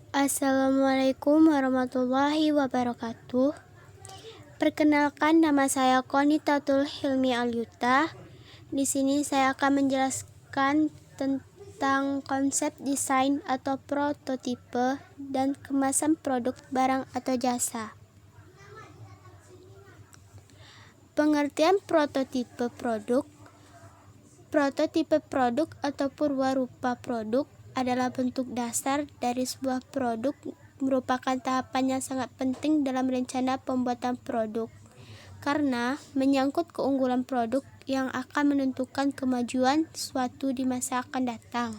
Assalamualaikum warahmatullahi wabarakatuh. Perkenalkan, nama saya Konitatul Hilmi Alyuta. Di sini saya akan menjelaskan tentang konsep desain atau prototipe dan kemasan produk barang atau jasa. Pengertian prototipe produk. Prototipe produk atau purwarupa produk adalah bentuk dasar dari sebuah produk, merupakan tahapan yang sangat penting dalam rencana pembuatan produk karena menyangkut keunggulan produk yang akan menentukan kemajuan suatu di masa akan datang.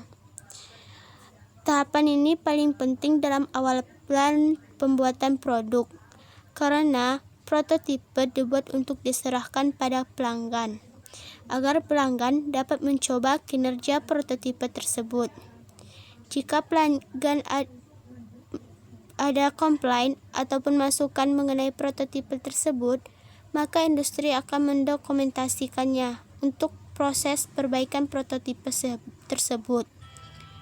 Tahapan ini paling penting dalam awal plan pembuatan produk karena prototipe dibuat untuk diserahkan pada pelanggan agar pelanggan dapat mencoba kinerja prototipe tersebut. Jika pelanggan ada komplain ataupun masukan mengenai prototipe tersebut, maka industri akan mendokumentasikannya untuk proses perbaikan prototipe tersebut,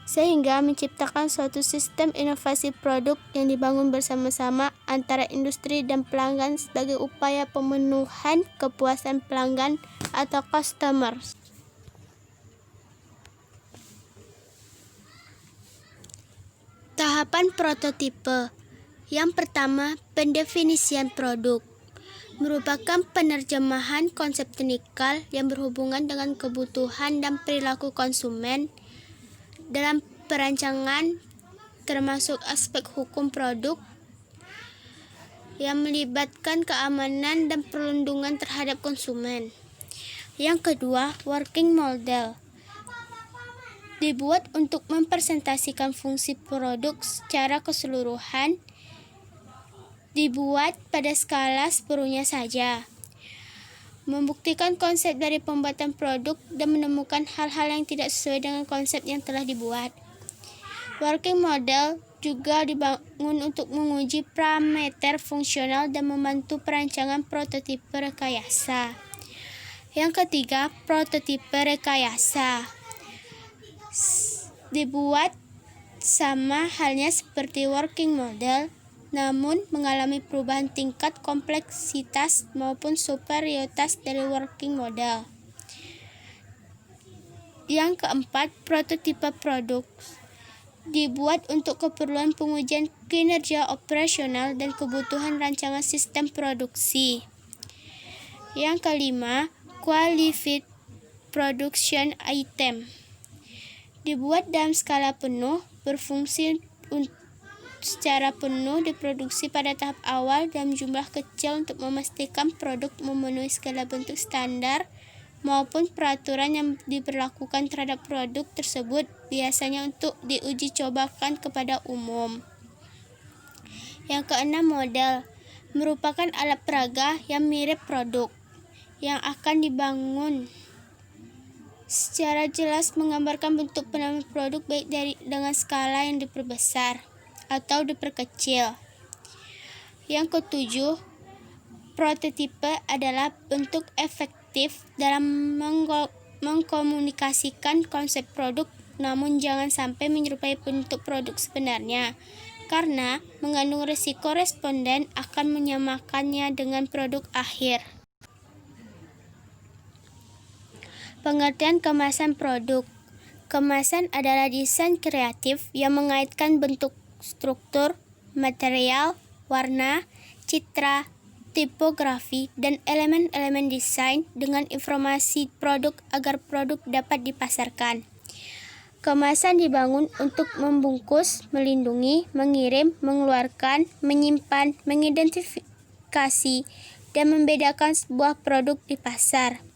sehingga menciptakan suatu sistem inovasi produk yang dibangun bersama-sama antara industri dan pelanggan sebagai upaya pemenuhan kepuasan pelanggan atau customers. Tahapan prototipe. Yang pertama, pendefinisian produk. Merupakan penerjemahan konsep teknikal yang berhubungan dengan kebutuhan dan perilaku konsumen dalam perancangan, termasuk aspek hukum produk yang melibatkan keamanan dan perlindungan terhadap konsumen. Yang kedua, working model. Dibuat untuk mempresentasikan fungsi produk secara keseluruhan, dibuat pada skala sepenuhnya saja, membuktikan konsep dari pembuatan produk dan menemukan hal-hal yang tidak sesuai dengan konsep yang telah dibuat. Working model juga dibangun untuk menguji parameter fungsional dan membantu perancangan prototipe rekayasa. Yang ketiga, prototipe rekayasa. Dibuat sama halnya seperti working model, namun mengalami perubahan tingkat kompleksitas maupun superioritas dari working model. Yang keempat, prototipe produk. Dibuat untuk keperluan pengujian kinerja operasional dan kebutuhan rancangan sistem produksi. Yang kelima, qualified production item. Dibuat dalam skala penuh, berfungsi secara penuh, diproduksi pada tahap awal dalam jumlah kecil untuk memastikan produk memenuhi segala bentuk standar maupun peraturan yang diberlakukan terhadap produk tersebut, biasanya untuk diuji cobakan kepada umum. Yang keenam, model. Merupakan alat peraga yang mirip produk yang akan dibangun secara jelas, menggambarkan bentuk penamaan produk baik dengan skala yang diperbesar atau diperkecil. Yang ketujuh, prototipe adalah bentuk efektif dalam mengkomunikasikan konsep produk, namun jangan sampai menyerupai bentuk produk sebenarnya, karena mengandung risiko responden akan menyamakannya dengan produk akhir. Pengertian kemasan produk. Kemasan adalah desain kreatif yang mengaitkan bentuk, struktur, material, warna, citra, tipografi, dan elemen-elemen desain dengan informasi produk agar produk dapat dipasarkan. Kemasan dibangun untuk membungkus, melindungi, mengirim, mengeluarkan, menyimpan, mengidentifikasi, dan membedakan sebuah produk di pasar.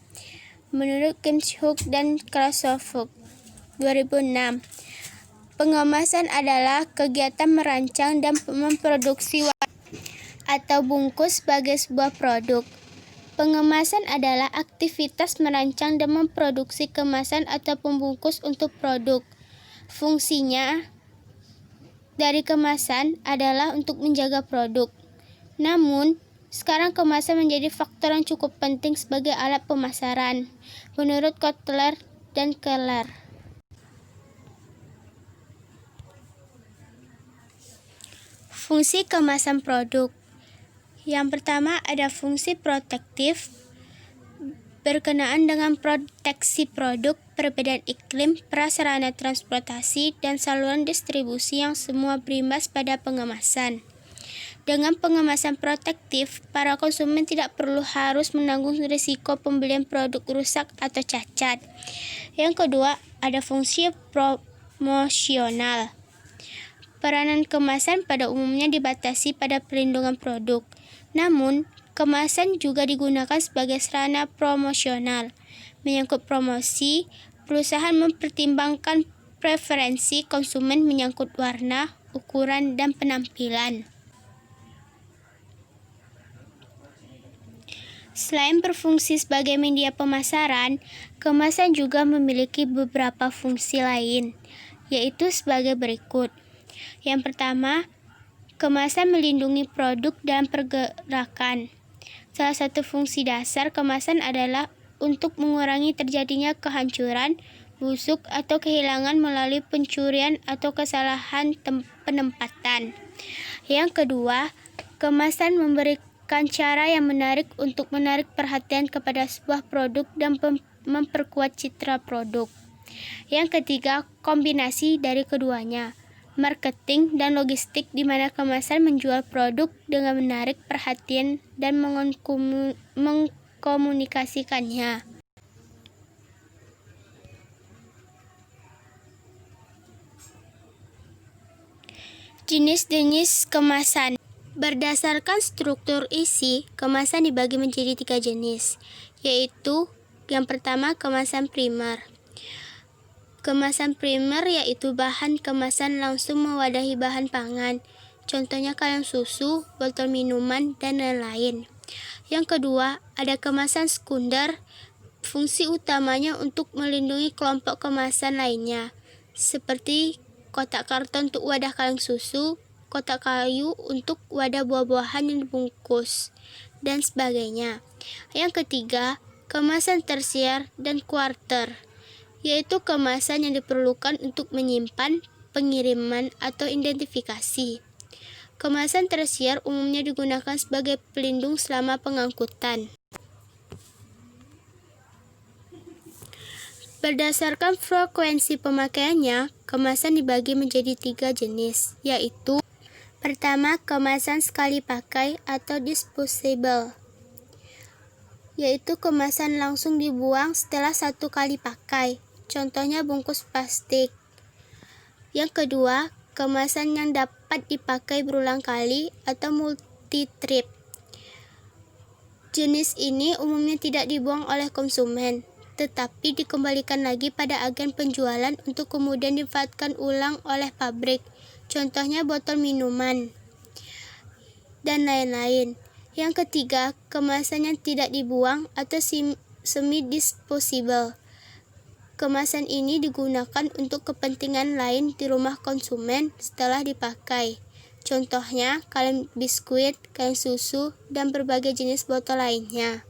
Menurut Kimshuk dan Krasovuk 2006, pengemasan adalah kegiatan merancang dan memproduksi atau bungkus sebagai sebuah produk. Pengemasan adalah aktivitas merancang dan memproduksi kemasan atau pembungkus untuk produk. Fungsinya dari kemasan adalah untuk menjaga produk. Namun, sekarang kemasan menjadi faktor yang cukup penting sebagai alat pemasaran, menurut Kotler dan Keller. Fungsi kemasan produk. Yang pertama ada fungsi protektif, berkenaan dengan proteksi produk, perbedaan iklim, prasarana transportasi, dan saluran distribusi yang semua berimbas pada pengemasan. Dengan pengemasan protektif, para konsumen tidak perlu harus menanggung risiko pembelian produk rusak atau cacat. Yang kedua, ada fungsi promosional. Peranan kemasan pada umumnya dibatasi pada perlindungan produk. Namun, kemasan juga digunakan sebagai sarana promosional. Menyangkut promosi, perusahaan mempertimbangkan preferensi konsumen menyangkut warna, ukuran, dan penampilan. Selain berfungsi sebagai media pemasaran, kemasan juga memiliki beberapa fungsi lain, yaitu sebagai berikut. Yang pertama, kemasan melindungi produk dalam pergerakan. Salah satu fungsi dasar kemasan adalah untuk mengurangi terjadinya kehancuran, busuk, atau kehilangan melalui pencurian atau kesalahan penempatan. Yang kedua, kemasan memberikan cara yang menarik untuk menarik perhatian kepada sebuah produk dan memperkuat citra produk. Yang ketiga, kombinasi dari keduanya, marketing dan logistik, di mana kemasan menjual produk dengan menarik perhatian dan mengkomunikasikannya. Jenis-jenis kemasan. Berdasarkan struktur isi, kemasan dibagi menjadi 3 jenis, yaitu yang pertama kemasan primer. Kemasan primer yaitu bahan kemasan langsung mewadahi bahan pangan, contohnya kaleng susu, botol minuman, dan lain-lain. Yang kedua, ada kemasan sekunder. Fungsi utamanya untuk melindungi kelompok kemasan lainnya, seperti kotak karton untuk wadah kaleng susu, kotak kayu untuk wadah buah-buahan yang dibungkus, dan sebagainya. Yang ketiga, kemasan tersier dan kuarter, yaitu kemasan yang diperlukan untuk menyimpan, pengiriman, atau identifikasi. Kemasan tersier umumnya digunakan sebagai pelindung selama pengangkutan. Berdasarkan frekuensi pemakaiannya, kemasan dibagi menjadi 3 jenis, yaitu pertama, kemasan sekali pakai atau disposable, yaitu kemasan langsung dibuang setelah 1 kali pakai, contohnya bungkus plastik. Yang kedua, kemasan yang dapat dipakai berulang kali atau multi-trip. Jenis ini umumnya tidak dibuang oleh konsumen, tetapi dikembalikan lagi pada agen penjualan untuk kemudian dimanfaatkan ulang oleh pabrik, contohnya botol minuman, dan lain-lain. Yang ketiga, kemasan yang tidak dibuang atau semi-disposable. Kemasan ini digunakan untuk kepentingan lain di rumah konsumen setelah dipakai, contohnya kaleng biskuit, kaleng susu, dan berbagai jenis botol lainnya.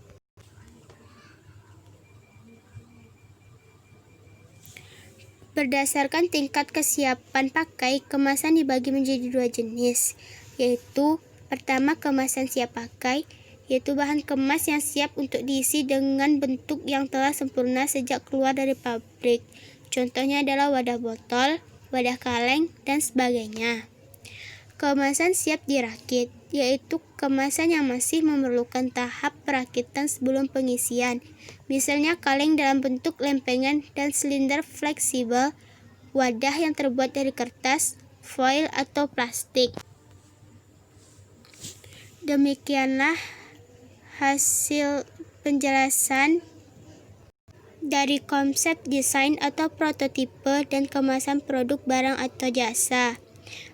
Berdasarkan tingkat kesiapan pakai, kemasan dibagi menjadi 2 jenis, yaitu pertama kemasan siap pakai, yaitu bahan kemas yang siap untuk diisi dengan bentuk yang telah sempurna sejak keluar dari pabrik. Contohnya adalah wadah botol, wadah kaleng, dan sebagainya. Kemasan siap dirakit, yaitu kemasan yang masih memerlukan tahap perakitan sebelum pengisian, misalnya kaleng dalam bentuk lempengan dan silinder fleksibel, wadah yang terbuat dari kertas, foil, atau plastik. Demikianlah hasil penjelasan dari konsep desain atau prototipe dan kemasan produk barang atau jasa.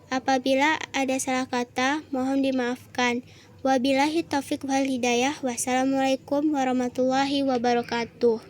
Apabila ada salah kata, mohon dimaafkan. Wabillahi taufiq wal hidayah. Wassalamualaikum warahmatullahi wabarakatuh.